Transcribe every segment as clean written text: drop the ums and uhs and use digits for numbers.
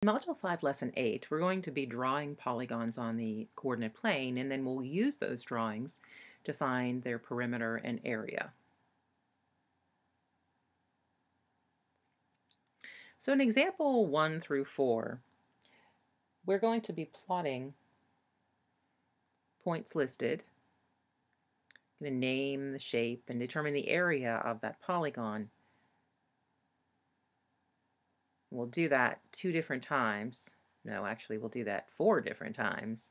In Module 5, Lesson 8, we're going to be drawing polygons on the coordinate plane, and then we'll use those drawings to find their perimeter and area. So in example 1 through 4, we're going to be plotting points listed. I'm going to name the shape and determine the area of that polygon. We'll do that 2 different times. No, actually we'll do that 4 different times.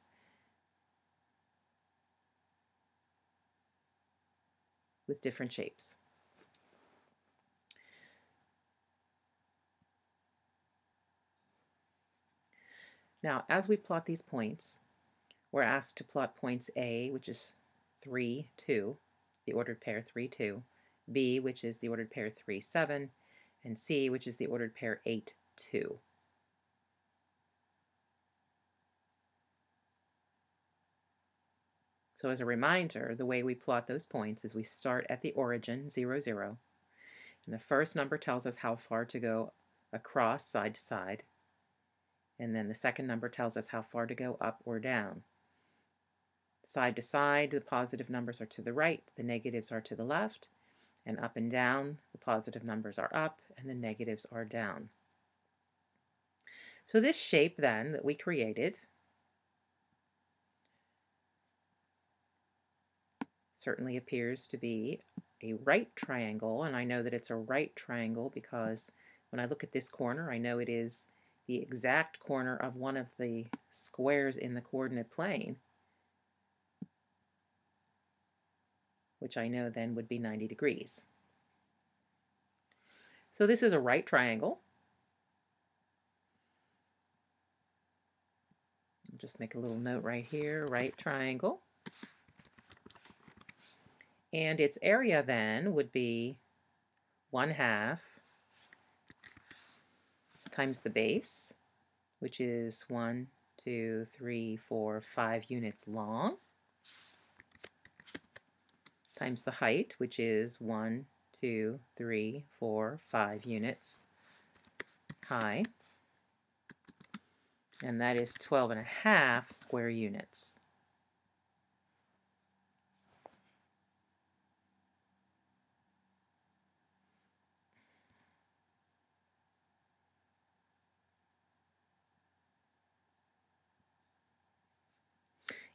With different shapes. Now, as we plot these points, we're asked to plot points A, which is 3, 2, the ordered pair 3, 2, B, which is the ordered pair 3, 7, and C, which is the ordered pair 8, 2. So as a reminder, the way we plot those points is we start at the origin, 0, 0, and the first number tells us how far to go across side to side, and then the second number tells us how far to go up or down. Side to side, the positive numbers are to the right, the negatives are to the left, and up and down, the positive numbers are up and the negatives are down. So this shape then that we created certainly appears to be a right triangle, and I know that it's a right triangle because when I look at this corner, I know it is the exact corner of one of the squares in the coordinate plane, which I know then would be 90 degrees. So this is a right triangle. I'll just make a little note right here, right triangle. And its area then would be 1/2 times the base, which is 1, 2, 3, 4, 5 units long, times the height, which is 1, 2, 3, 4, 5 units high, and that is 12.5 square units.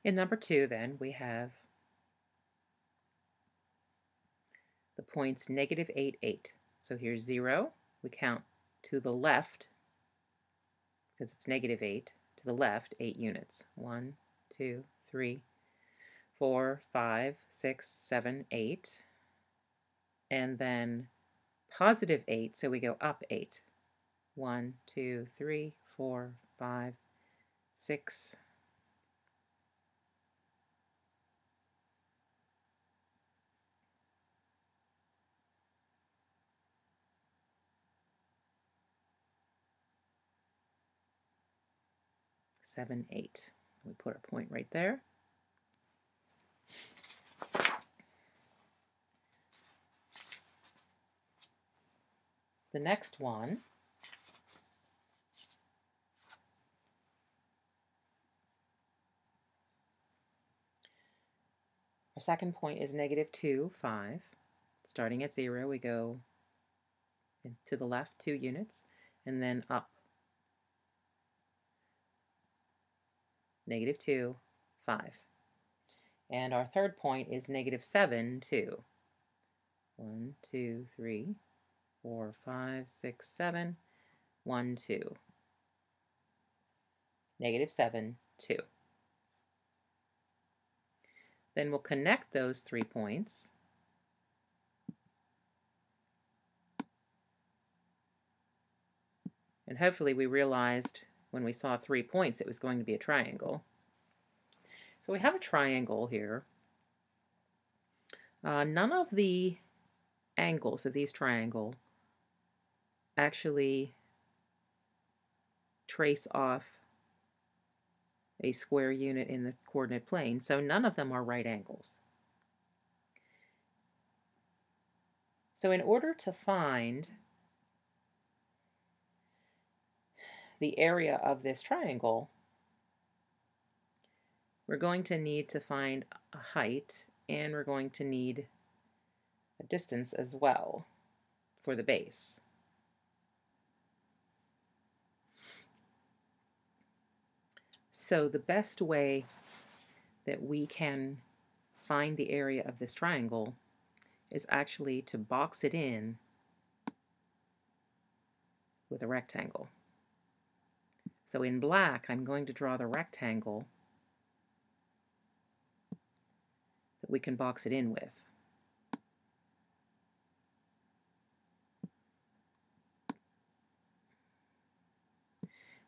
In number 2, then, we have the points -8, 8. So here's 0. We count to the left, because it's -8, to the left, 8 units. 1, 2, 3, 4, 5, 6, 7, 8. And then +8, so we go up 8. 1, 2, 3, 4, 5, 6, 7, 8. We put a point right there. The next one our second point is -2, 5. Starting at 0, we go to the left 2 units, and then up. -2, 5. And our third point is -7, 2. 1, 2, 3, 4, 5, 6, 7, 1, 2. -7, 2. Then we'll connect those 3 points. And hopefully we realized when we saw 3 points it was going to be a triangle. So we have a triangle here. None of the angles of these triangles actually trace off a square unit in the coordinate plane, so none of them are right angles. So in order to find the area of this triangle, we're going to need to find a height, and we're going to need a distance as well for the base. So the best way that we can find the area of this triangle is actually to box it in with a rectangle. So in black, I'm going to draw the rectangle that we can box it in with.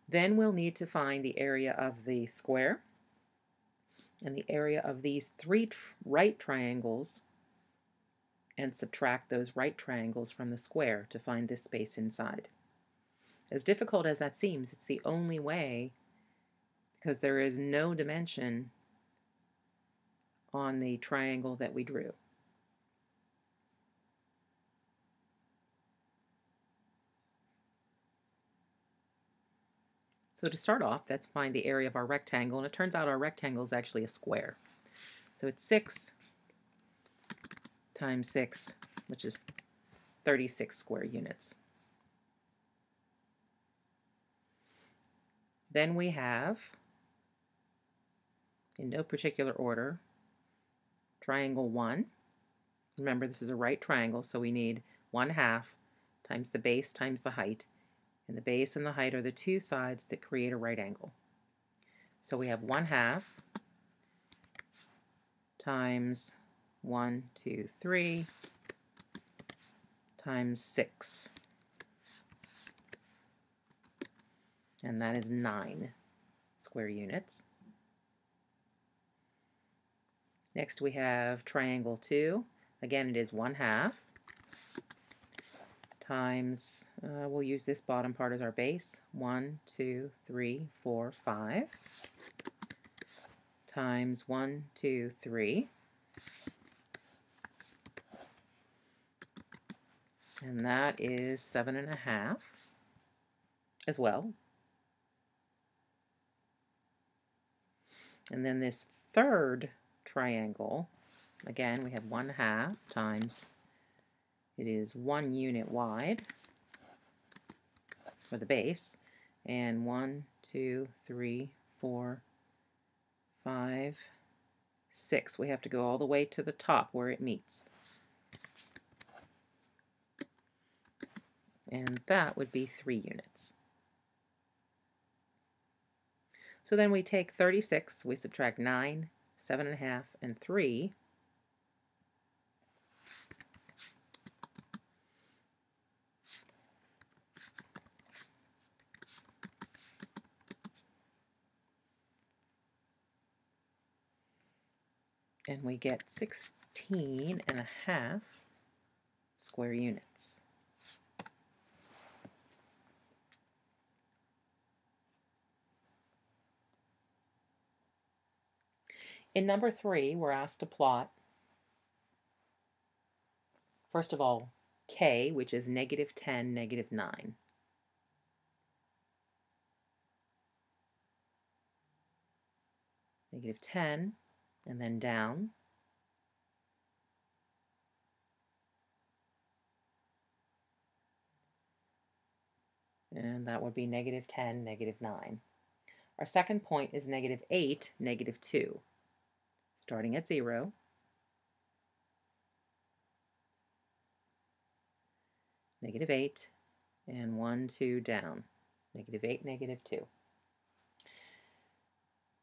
Then we'll need to find the area of the square and the area of these three right triangles and subtract those right triangles from the square to find this space inside. As difficult as that seems, it's the only way because there is no dimension on the triangle that we drew. So to start off, let's find the area of our rectangle, and it turns out our rectangle is actually a square. So it's 6 times 6, which is 36 square units. Then we have, in no particular order, triangle 1. Remember, this is a right triangle, so we need 1/2 times the base times the height. And the base and the height are the two sides that create a right angle. So we have 1/2 times 1, 2, 3 times 6. And that is 9 square units. Next we have triangle 2. Again, it is 1/2 times, we'll use this bottom part as our base, 1, 2, 3, 4, 5, times 1, 2, 3, and that is 7.5 as well. And then this third triangle, again, we have 1/2 times, it is 1 unit wide for the base, and 1, 2, 3, 4, 5, 6. We have to go all the way to the top where it meets. And that would be 3 units. So then we take 36, we subtract 9, 7.5, and 3. And we get 16.5 square units. In number 3, we're asked to plot, first of all, k, which is -10, -9. -10, and then down. And that would be -10, -9. Our second point is -8, -2. Starting at 0, -8, and 1, 2 down, -8, -2.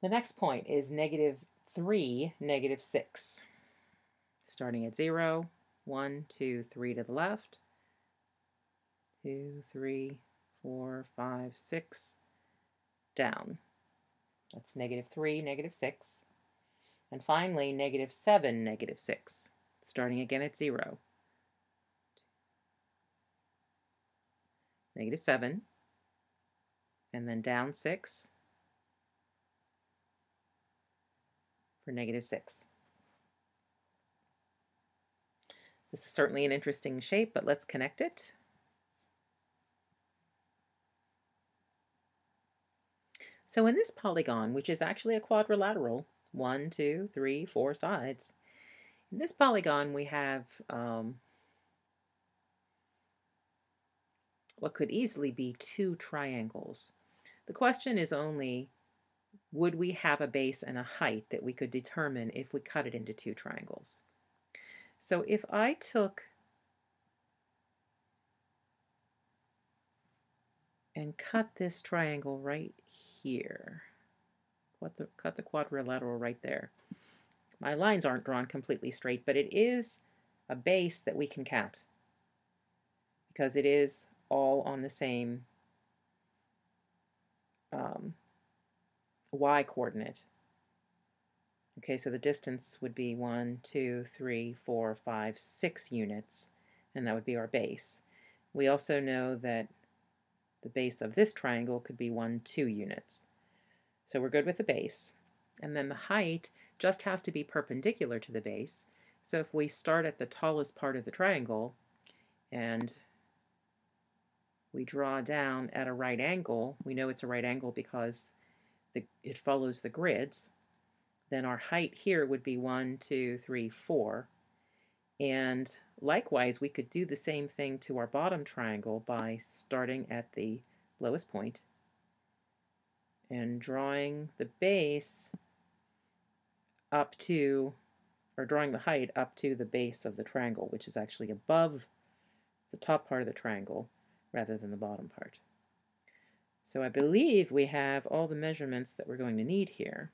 The next point is -3, -6. Starting at 0, 1, 2, 3 to the left, 2, 3, 4, 5, 6, down. That's -3, -6. And finally, -7, -6. Starting again at 0. -7, and then down 6 for -6. This is certainly an interesting shape, but let's connect it. So in this polygon, which is actually a quadrilateral, 1, 2, 3, 4 sides, in this polygon we have what could easily be two triangles. The question is only, would we have a base and a height that we could determine if we cut it into two triangles? So if I took and cut this triangle right here, cut the quadrilateral right there. My lines aren't drawn completely straight, but it is a base that we can count because it is all on the same y coordinate. Okay, so the distance would be 1, 2, 3, 4, 5, 6 units, and that would be our base. We also know that the base of this triangle could be 1, 2 units. So we're good with the base. And then the height just has to be perpendicular to the base. So if we start at the tallest part of the triangle and we draw down at a right angle, we know it's a right angle because it follows the grids, then our height here would be 1, 2, 3, 4. And likewise, we could do the same thing to our bottom triangle by starting at the lowest point and drawing the base up to, or drawing the height up to the base of the triangle, which is actually above the top part of the triangle rather than the bottom part. So I believe we have all the measurements that we're going to need here.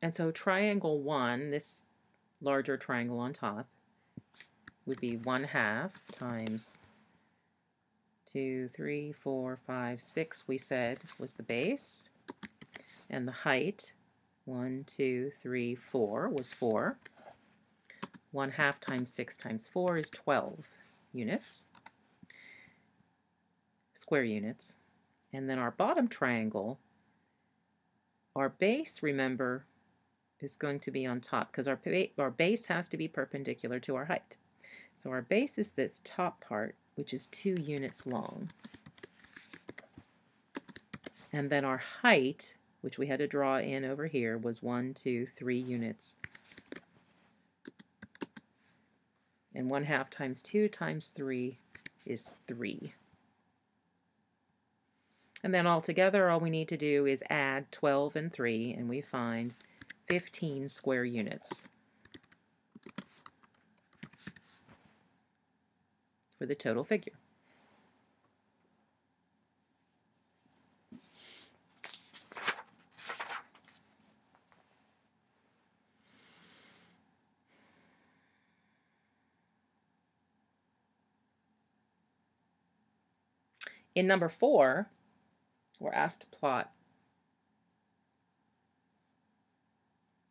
And so triangle 1, this larger triangle on top, would be 1/2 times 2, 3, 4, 5, 6, we said was the base. And the height, 1, 2, 3, 4, was 4. 1/2 times 6 times 4 is 12 units, square units. And then our bottom triangle, our base, remember, is going to be on top because our base has to be perpendicular to our height. So our base is this top part, which is 2 units long. And then our height, which we had to draw in over here, was 1, 2, 3 units. And 1/2 times 2 times 3 is 3. And then altogether, all we need to do is add 12 and 3, and we find 15 square units for the total figure. In number 4, we're asked to plot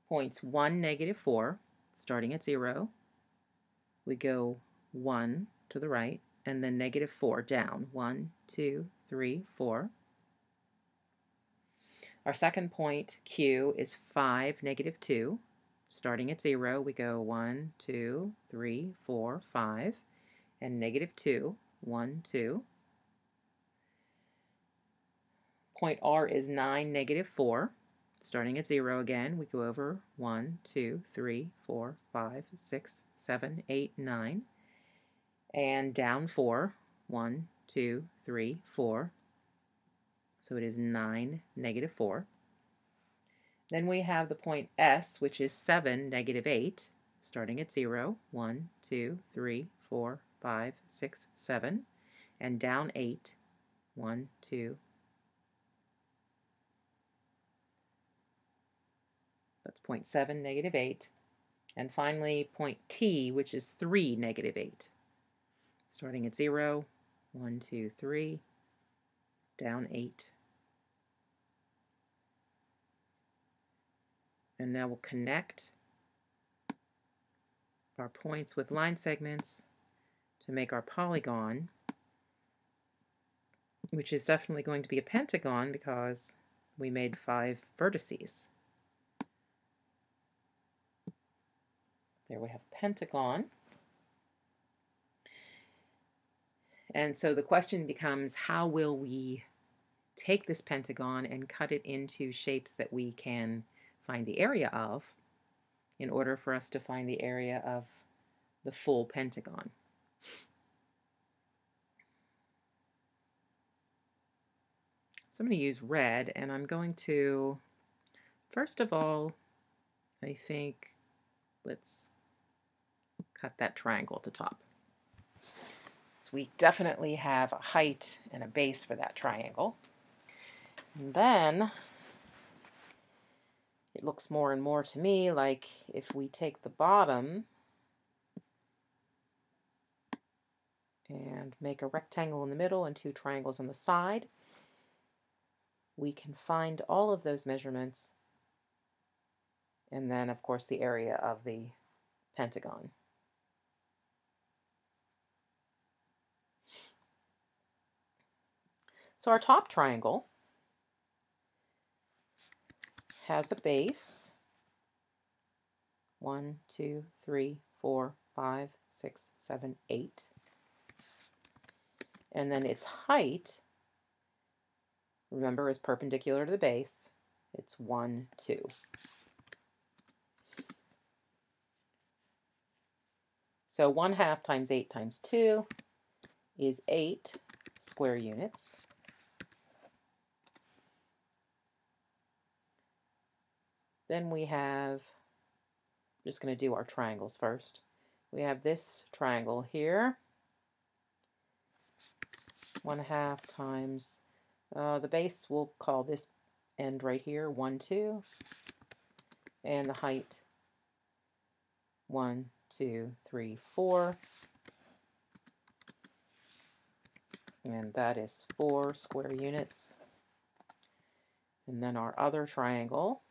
points 1, -4, starting at 0. We go 1 to the right, and then -4 down. 1, 2, 3, 4. Our second point, Q, is 5, -2. Starting at 0, we go 1, 2, 3, 4, 5, and -2, 1, 2. Point R is 9, -4. Starting at 0 again, we go over 1, 2, 3, 4, 5, 6, 7, 8, 9, and down 4, 1, 2, 3, 4. So it is 9, -4. Then we have the point S, which is 7, -8, starting at 0, 1, 2, 3, 4, 5, 6, 7, and down 8, 1, 2. That's point 7, -8. And finally, point T, which is 3, -8. Starting at 0, 1, 2, 3, down 8. And now we'll connect our points with line segments to make our polygon, which is definitely going to be a pentagon because we made 5 vertices. There we have a pentagon. And so the question becomes, how will we take this pentagon and cut it into shapes that we can find the area of in order for us to find the area of the full pentagon? So I'm going to use red, and I'm going to, first of all, I think, let's cut that triangle at the top. So we definitely have a height and a base for that triangle. And then it looks more and more to me like if we take the bottom and make a rectangle in the middle and two triangles on the side, we can find all of those measurements, and then of course the area of the pentagon. So our top triangle has a base, 1, 2, 3, 4, 5, 6, 7, 8. And then its height, remember, is perpendicular to the base. It's 1, 2. So 1/2 times 8 times 2 is 8 square units. Then we have, I'm just going to do our triangles first. We have this triangle here, 1/2 times, the base, we'll call this end right here 1, 2, and the height 1, 2, 3, 4, and that is 4 square units. And then our other triangle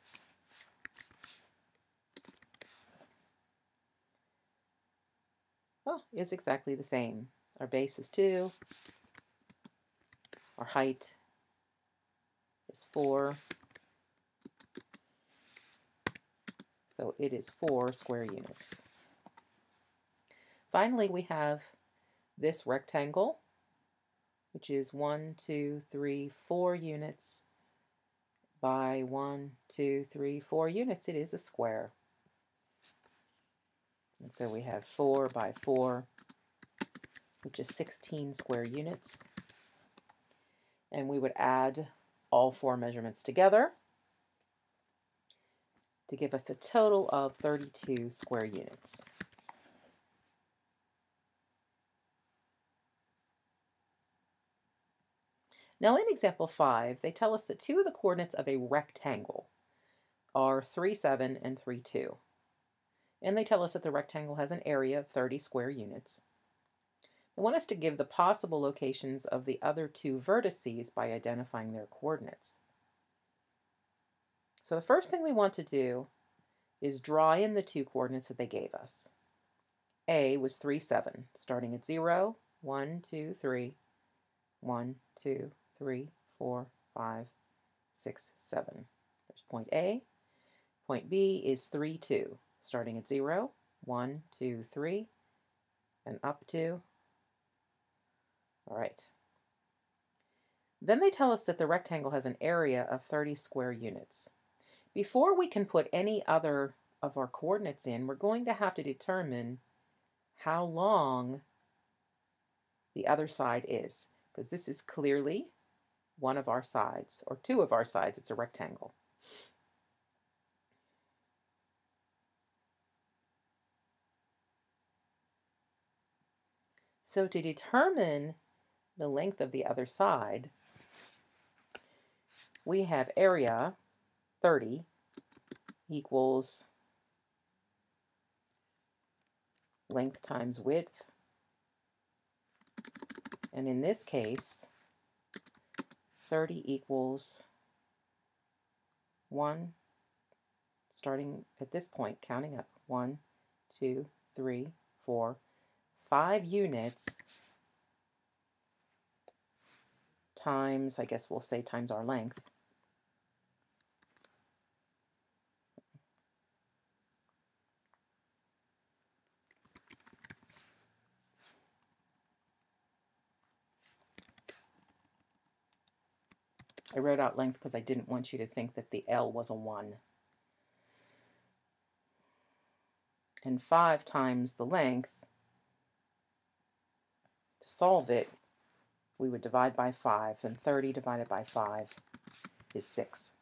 is exactly the same. Our base is 2, our height is 4, so it is 4 square units. Finally, we have this rectangle, which is 1, 2, 3, 4 units by 1, 2, 3, 4 units. It is a square. And so we have 4 by 4, which is 16 square units. And we would add all 4 measurements together to give us a total of 32 square units. Now in example 5, they tell us that 2 of the coordinates of a rectangle are 3, 7, and 3, 2. And they tell us that the rectangle has an area of 30 square units. They want us to give the possible locations of the other 2 vertices by identifying their coordinates. So the first thing we want to do is draw in the 2 coordinates that they gave us. A was 3, 7, starting at 0, 1, 2, 3, 1, 2, 3, 4, 5, 6, 7. There's point A. Point B is 3, 2, starting at 0, 1, 2, 3, and up to. All right. Then they tell us that the rectangle has an area of 30 square units. Before we can put any other of our coordinates in, we're going to have to determine how long the other side is, because this is clearly one of our sides, or 2 of our sides. It's a rectangle. So to determine the length of the other side, we have area 30 equals length times width. And in this case, 30 equals 1, starting at this point, counting up, 1, 2, 3, 4, 5 units times, I guess we'll say times our length. I wrote out length because I didn't want you to think that the L was a 1. And 5 times the length, to solve it, we would divide by 5, and 30 divided by 5 is 6.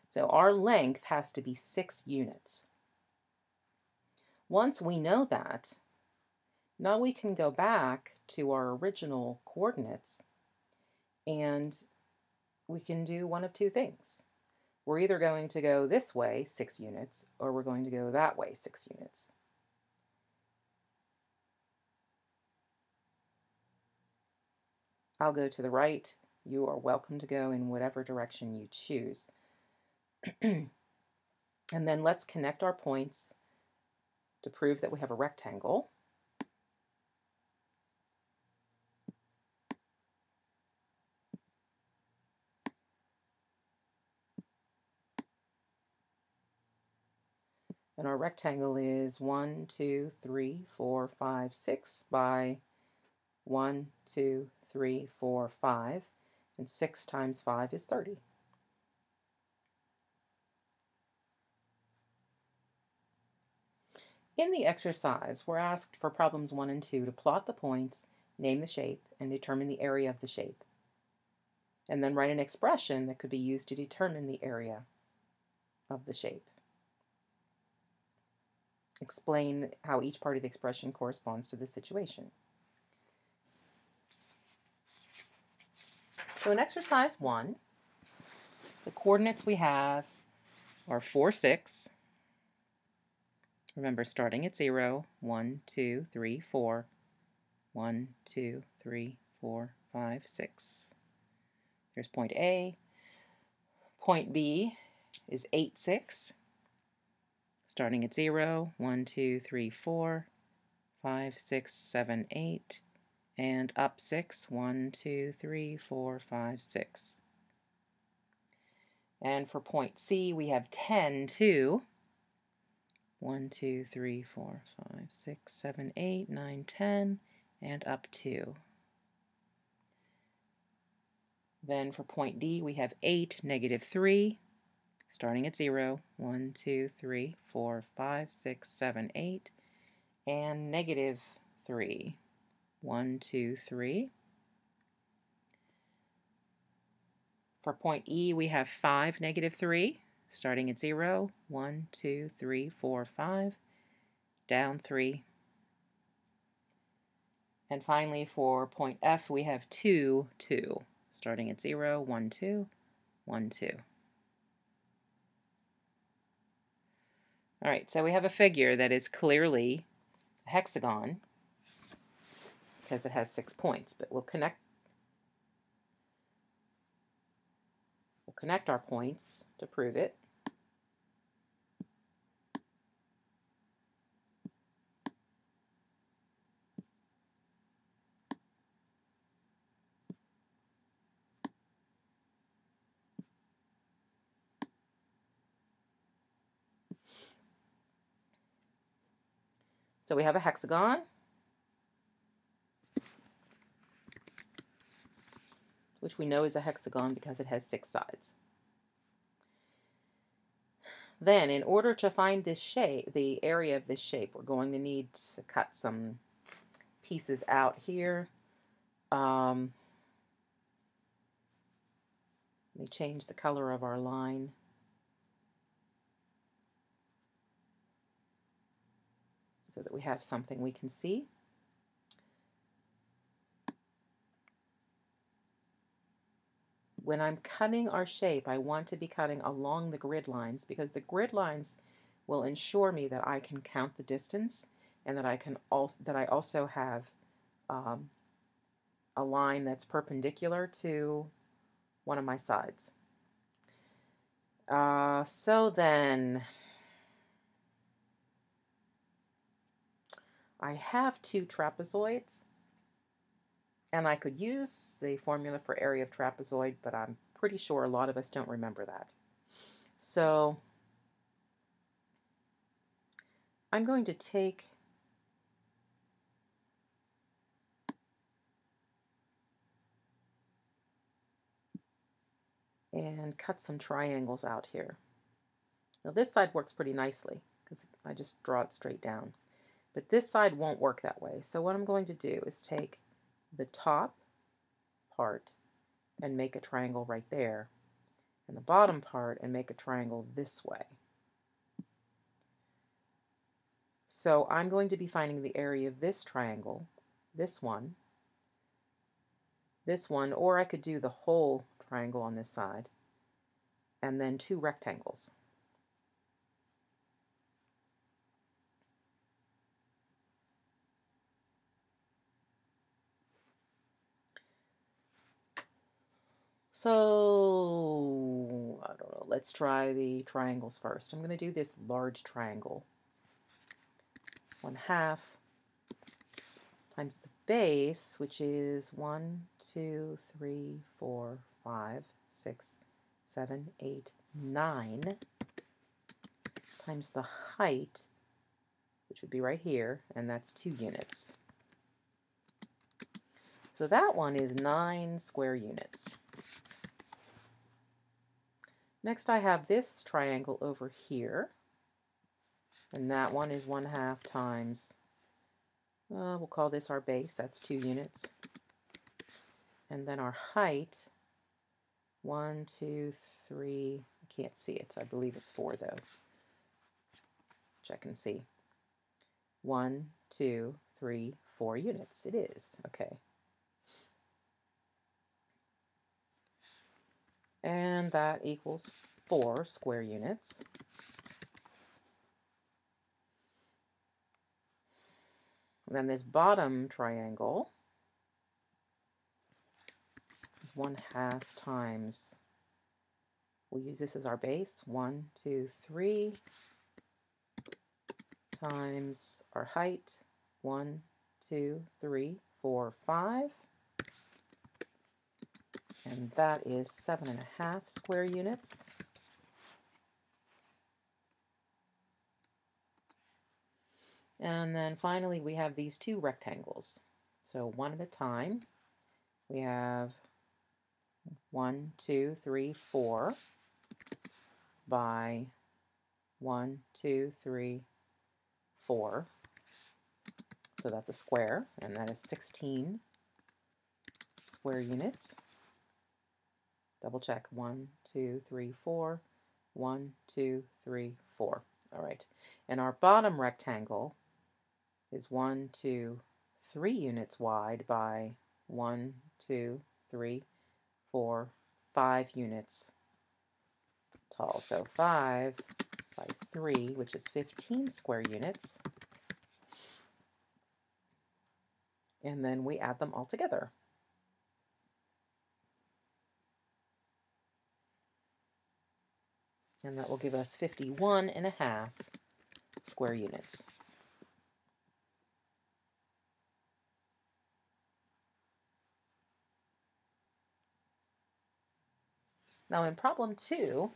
So our length has to be 6 units. Once we know that, now we can go back to our original coordinates and we can do one of two things. We're either going to go this way 6 units or we're going to go that way 6 units. I'll go to the right. You are welcome to go in whatever direction you choose. And then let's connect our points to prove that we have a rectangle. And our rectangle is 1, 2, 3, 4, 5, 6 by 1, 2, 3, 4, 5. And 6 times 5 is 30. In the exercise, we're asked for problems 1 and 2 to plot the points, name the shape, and determine the area of the shape. And then write an expression that could be used to determine the area of the shape. Explain how each part of the expression corresponds to the situation. So in exercise 1, the coordinates we have are 4, 6. Remember, starting at 0, 1, 2, 3, 4. 1, 2, 3, 4, 5, 6. There's point A. Point B is 8, 6. Starting at 0, 1, 2, 3, 4, 5, 6, 7, 8. And up 6, 1, 2, 3, 4, 5, 6. And for point C, we have 10, 2. 1, 2, 3, 4, 5, 6, 7, 8, 9, 10, and up 2. Then for point D, we have 8, negative 3, starting at 0, 1, 2, 3, 4, 5, 6, 7, 8, and negative 3, 1, 2, 3. For point E, we have 5, negative 3, starting at 0, 1, 2, 3, 4, 5, down 3. And finally, for point F, we have 2, 2, starting at 0, 1, 2, 1, 2. All right, so we have a figure that is clearly a hexagon because it has 6 points, but we'll connect our points to prove it. So we have a hexagon, which we know is a hexagon because it has 6 sides. Then, in order to find this shape, the area of this shape, we're going to need to cut some pieces out here. Let me change the color of our line. So that we have something we can see. When I'm cutting our shape, I want to be cutting along the grid lines because the grid lines will ensure me that I can count the distance and that I also have a line that's perpendicular to one of my sides. So then I have 2 trapezoids, and I could use the formula for area of trapezoid, but I'm pretty sure a lot of us don't remember that. So I'm going to take and cut some triangles out here. Now this side works pretty nicely because I just draw it straight down. But this side won't work that way. So what I'm going to do is take the top part and make a triangle right there, and the bottom part and make a triangle this way. So I'm going to be finding the area of this triangle, this one, or I could do the whole triangle on this side, and then 2 rectangles. So, I don't know, let's try the triangles first. I'm going to do this large triangle. 1/2 times the base, which is 1, 2, 3, 4, 5, 6, 7, 8, 9, times the height, which would be right here, and that's 2 units. So that one is 9 square units. Next I have this triangle over here, and that one is 1/2 times, we'll call this our base, that's 2 units. And then our height, 1, 2, 3, I can't see it, I believe it's 4 though. Let's check and see. 1, 2, 3, 4 units, it is, okay. And that equals 4 square units. And then this bottom triangle is 1/2 times, we'll use this as our base, 1, 2, 3, times our height, 1, 2, 3, 4, 5. And that is 7.5 square units. And then finally we have these 2 rectangles. So one at a time. We have 1, 2, 3, 4 by 1, 2, 3, 4. So that's a square, and that is 16 square units. Double check, 1, 2, 3, 4, 1, 2, 3, 4. All right, and our bottom rectangle is 1, 2, 3 units wide by 1, 2, 3, 4, 5 units tall. So 5 by 3, which is 15 square units. And then we add them all together. And that will give us 51.5 square units. Now in problem 2,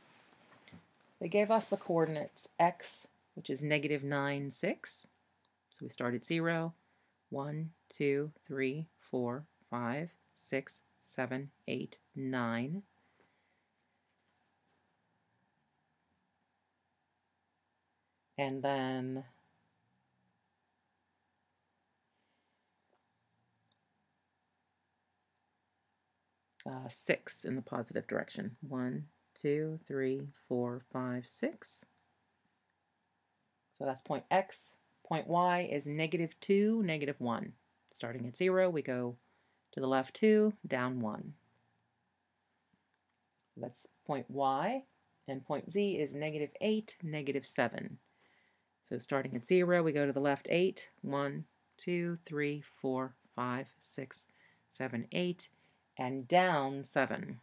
they gave us the coordinates x, which is -9, 6. So we start at 0, 1, 2, 3, 4, 5, 6, 7, 8, 9. And then uh, 6 in the positive direction. 1, 2, 3, 4, 5, 6. So that's point x. Point y is -2, -1. Starting at 0, we go to the left 2, down 1. So that's point y. And point z is -8, -7. So starting at 0, we go to the left 8, 1, 2, 3, 4, 5, 6, 7, 8, and down 7.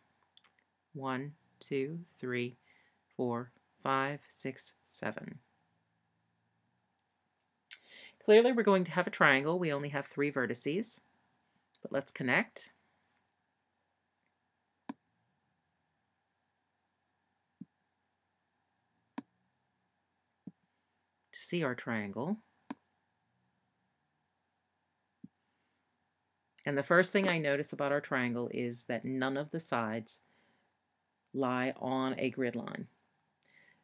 1, 2, 3, 4, 5, 6, 7. Clearly we're going to have a triangle. We only have 3 vertices, but let's connect. To see our triangle. And the first thing I notice about our triangle is that none of the sides lie on a grid line.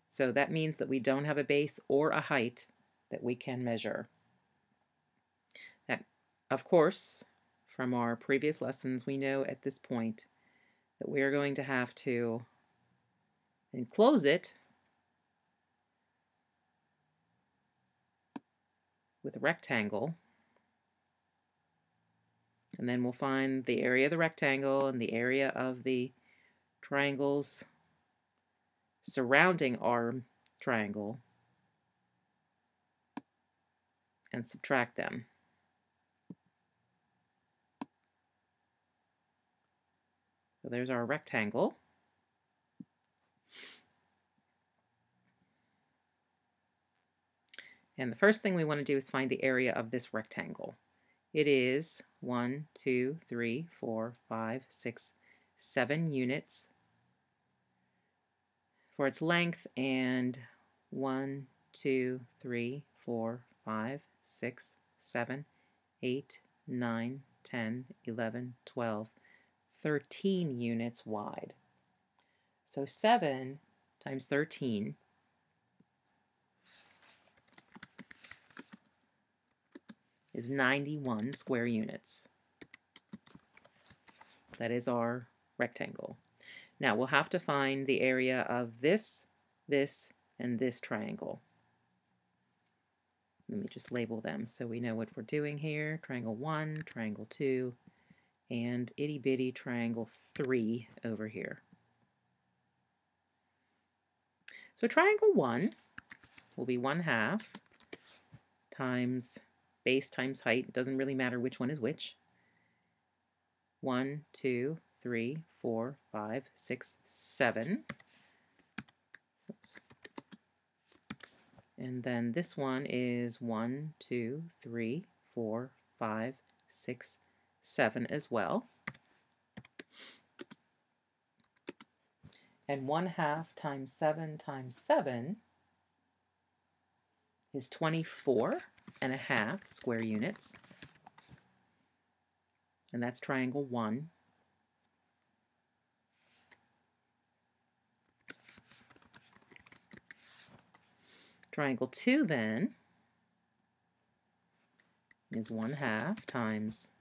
So that means that we don't have a base or a height that we can measure. That, of course, from our previous lessons, we know at this point that we are going to have to enclose it with a rectangle, and then we'll find the area of the rectangle and the area of the triangles surrounding our triangle and subtract them. So there's our rectangle. And the first thing we want to do is find the area of this rectangle. It is 1, 2, 3, 4, 5, 6, 7 units for its length, and 1, 2, 3, 4, 5, 6, 7, 8, 9, 10, 11, 12, 13 units wide. So 7 times 13 is 91 square units. That is our rectangle. Now we'll have to find the area of this, and this triangle. Let me just label them so we know what we're doing here. Triangle 1, triangle 2, and itty bitty triangle 3 over here. So triangle 1 will be 1/2 times base times height. It doesn't really matter which one is which. 1, 2, 3, 4, 5, 6, 7. Oops. And then this one is 1, 2, 3, 4, 5, 6, 7 as well. And 1/2 times 7 times 7 is 24.5 square units. And that's triangle 1. Triangle 2 then is 1/2 times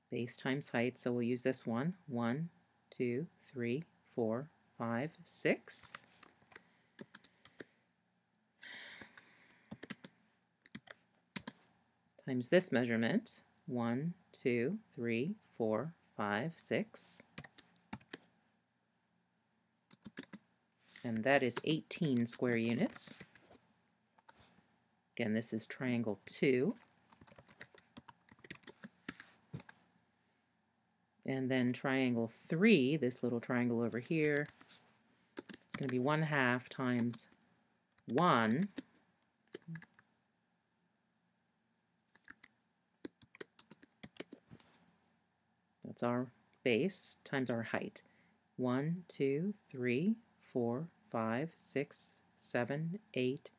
base times height, so we'll use this one. 1, 2, 3, 4, 5, 6. Times this measurement. 1, 2, 3, 4, 5, 6. And that is 18 square units. Again, this is triangle 2. And then triangle 3, this little triangle over here, it's going to be 1/2 times 1. That's our base times our height. 1, 2, 3, 4, 5, 6, 7, 8,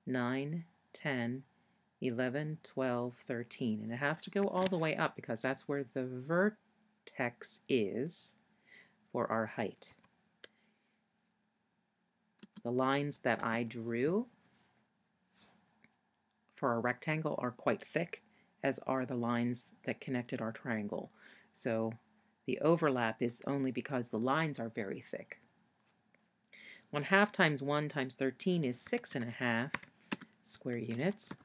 9, 10, 11, 12, 13. And it has to go all the way up because that's where the vertex is for our height. The lines that I drew for our rectangle are quite thick, as are the lines that connected our triangle. So the overlap is only because the lines are very thick. 1/2 times 1 times 13 is 6.5 square units.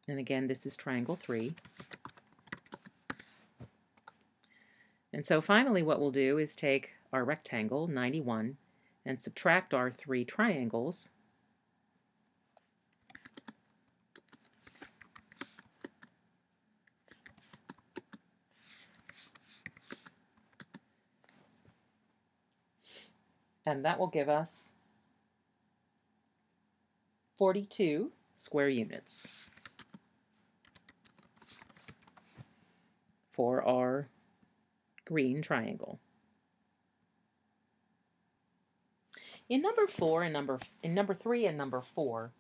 And again, this is triangle 3. And so finally what we'll do is take our rectangle, 91, and subtract our 3 triangles. And that will give us 42 square units for our green triangle. In number 3 and number 4,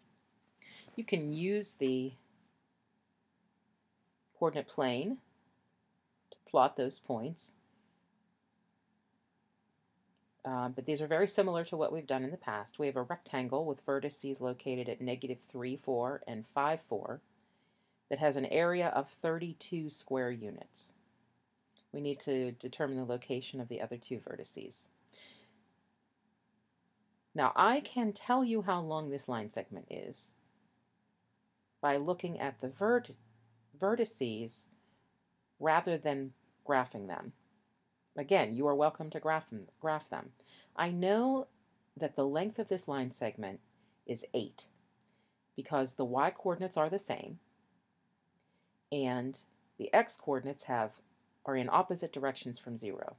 you can use the coordinate plane to plot those points. but these are very similar to what we've done in the past. We have a rectangle with vertices located at -3, 4, and 5, 4 that has an area of 32 square units. We need to determine the location of the other two vertices. Now, I can tell you how long this line segment is by looking at the vertices rather than graphing them. Again, you are welcome to graph them. I know that the length of this line segment is 8 because the y-coordinates are the same and the x-coordinates are in opposite directions from 0.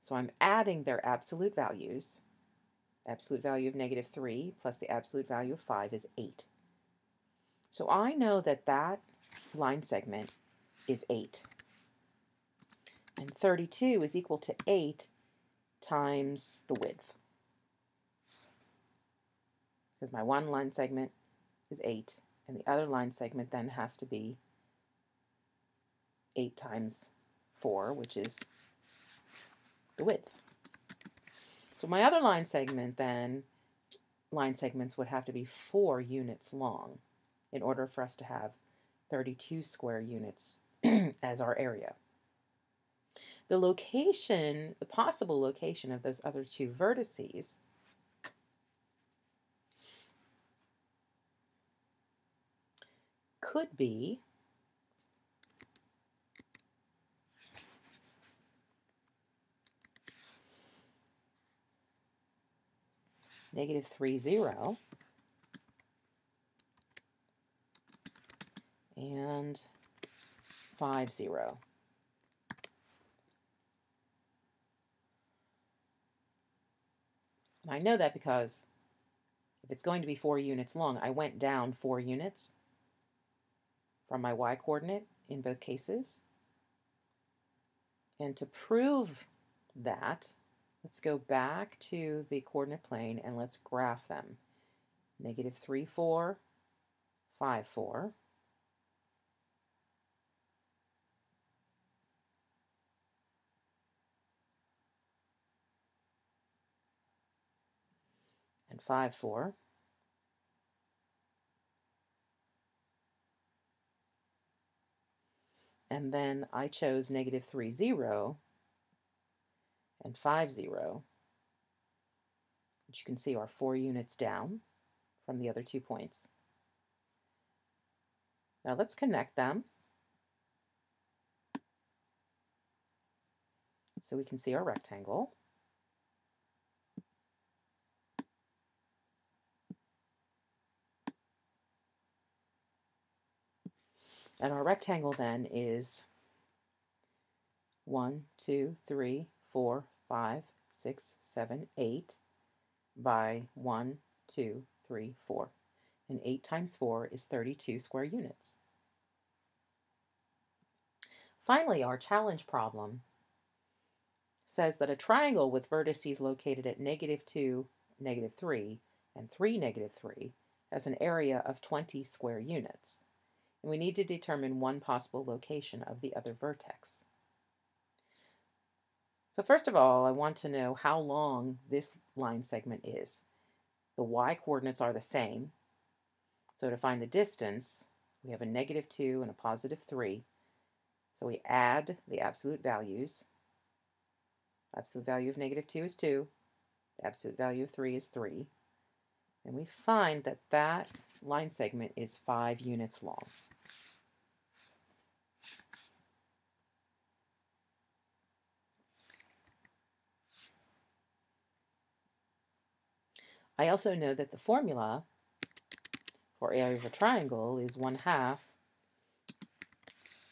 So I'm adding their absolute values. Absolute value of -3 plus the absolute value of 5 is 8. So I know that that line segment is 8. And 32 is equal to 8 times the width. Because my one line segment is 8, and the other line segment then has to be 8 times 4, which is the width. So my other line segment then, line segments would have to be 4 units long in order for us to have 32 square units as our area. The location, the possible location of those other two vertices could be -3, 0 and 5, 0. And I know that because if it's going to be 4 units long, I went down 4 units from my y-coordinate in both cases. And to prove that, let's go back to the coordinate plane and let's graph them. -3, 4, 5, 4. And 5, 4. And then I chose -3, 0 and 5, 0, which you can see are 4 units down from the other 2 points. Now let's connect them so we can see our rectangle. And our rectangle then is 1, 2, 3, 4, 5, 6, 7, 8 by 1, 2, 3, 4. And 8 times 4 is 32 square units. Finally, our challenge problem says that a triangle with vertices located at -2, -3, and 3, -3 has an area of 20 square units. And we need to determine one possible location of the other vertex. So first of all, I want to know how long this line segment is. The y-coordinates are the same. So to find the distance, we have a -2 and a +3. So we add the absolute values. Absolute value of -2 is 2. The absolute value of 3 is 3. And we find that that line segment is 5 units long. I also know that the formula for area of a triangle is 1/2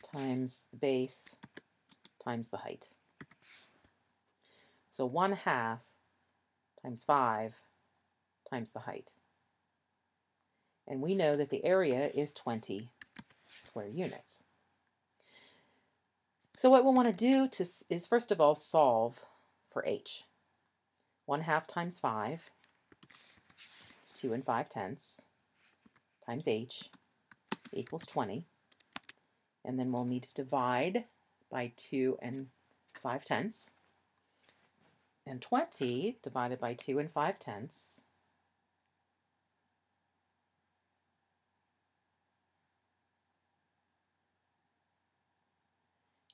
times the base times the height. So 1/2 times 5 times the height. And we know that the area is 20 square units. So what we'll want to do is first of all solve for h. 1/2 times 5 is 2 and 5/10 times h equals 20. And then we'll need to divide by 2 and 5/10. And 20 divided by 2 and 5/10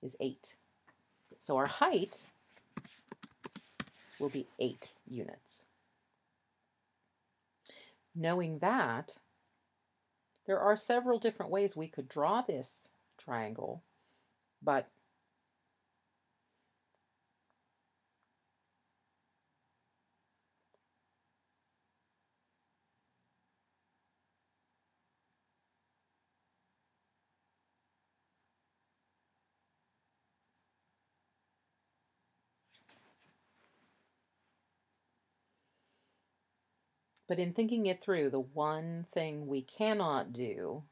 is 8. So our height will be 8 units. Knowing that, there are several different ways we could draw this triangle, but in thinking it through, the one thing we cannot do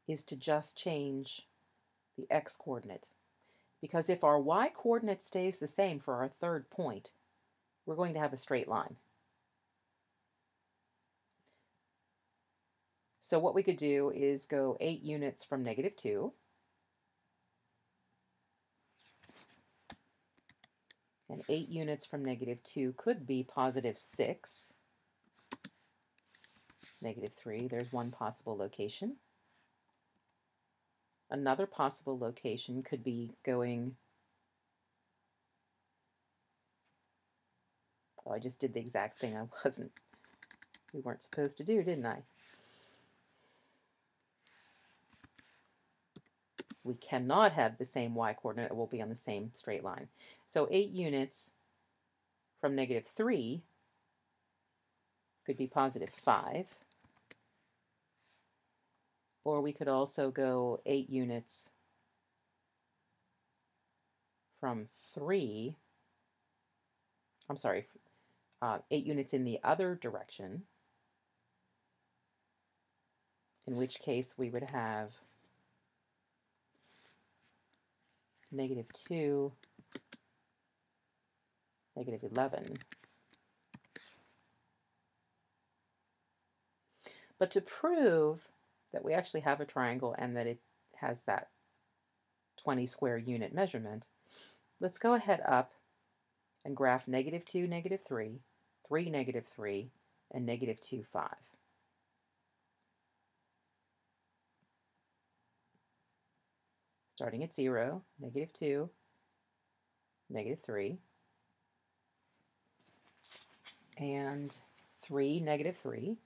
is to just change the x-coordinate. Because if our y-coordinate stays the same for our third point, we're going to have a straight line. So what we could do is go 8 units from -2. And 8 units from -2 could be +6. -3, there's one possible location. Another possible location could be going, oh, I just did the exact thing we weren't supposed to do, didn't I? We cannot have the same y-coordinate, it will be on the same straight line. So 8 units from -3 could be +5. Or we could also go 8 units from 3, I'm sorry, 8 units in the other direction, in which case we would have -2, -11. But to prove that we actually have a triangle and that it has that 20 square unit measurement, let's go ahead up and graph -2, -3, 3, -3, and -2, 5. Starting at 0, -2, -3, and 3, -3.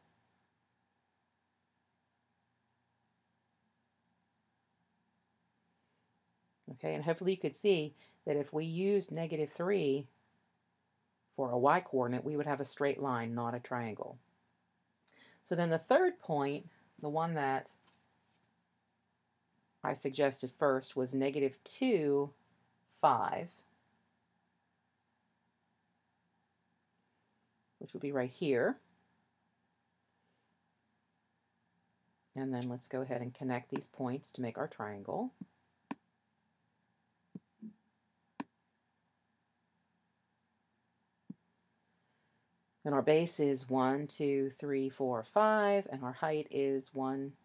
Okay, and hopefully you could see that if we used -3 for a y-coordinate, we would have a straight line, not a triangle. So then the third point, the one that I suggested first, was -2, 5, which would be right here. And then let's go ahead and connect these points to make our triangle. And our base is 1, 2, 3, 4, 5, and our height is 1,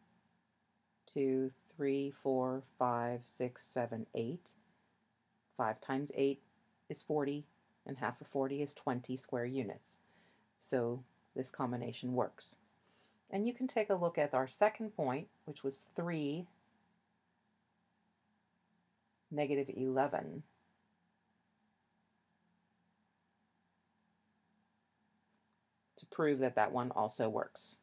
2, 3, 4, 5, 6, 7, 8. 5 times 8 is 40, and half of 40 is 20 square units. So this combination works. And you can take a look at our second point, which was 3, -11. To prove that that one also works.